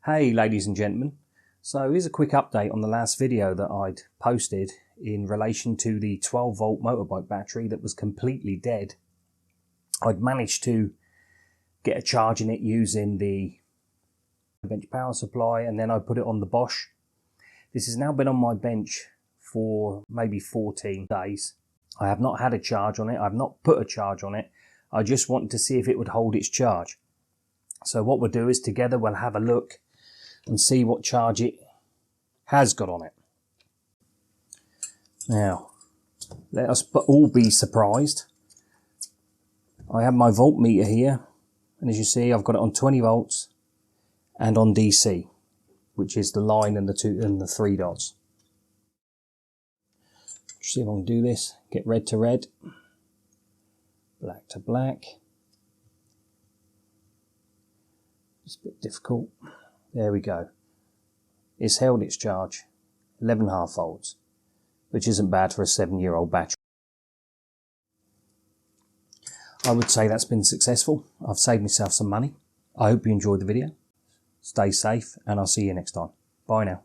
Hey ladies and gentlemen, so here's a quick update on the last video that I'd posted in relation to the 12 volt motorbike battery that was completely dead. I'd managed to get a charge in it using the bench power supply, and then I put it on the Bosch. This has now been on my bench for maybe 14 days. I have not had a charge on it, I've not put a charge on it. I just wanted to see if it would hold its charge. So what we'll do is together we'll have a look and see what charge it has got on it. Now, let us all be surprised. I have my voltmeter here, and as you see, I've got it on 20 volts and on DC, which is the line and the 3 dots. Let's see if I can do this. Get red to red, black to black. It's a bit difficult. There we go. It's held its charge, 11.5 volts, which isn't bad for a 7-year-old battery. I would say that's been successful. I've saved myself some money. I hope you enjoyed the video. Stay safe, and I'll see you next time. Bye now.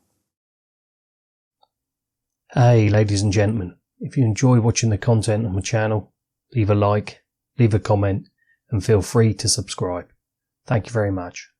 Hey ladies and gentlemen, if you enjoy watching the content on my channel, leave a like, leave a comment, and feel free to subscribe. Thank you very much.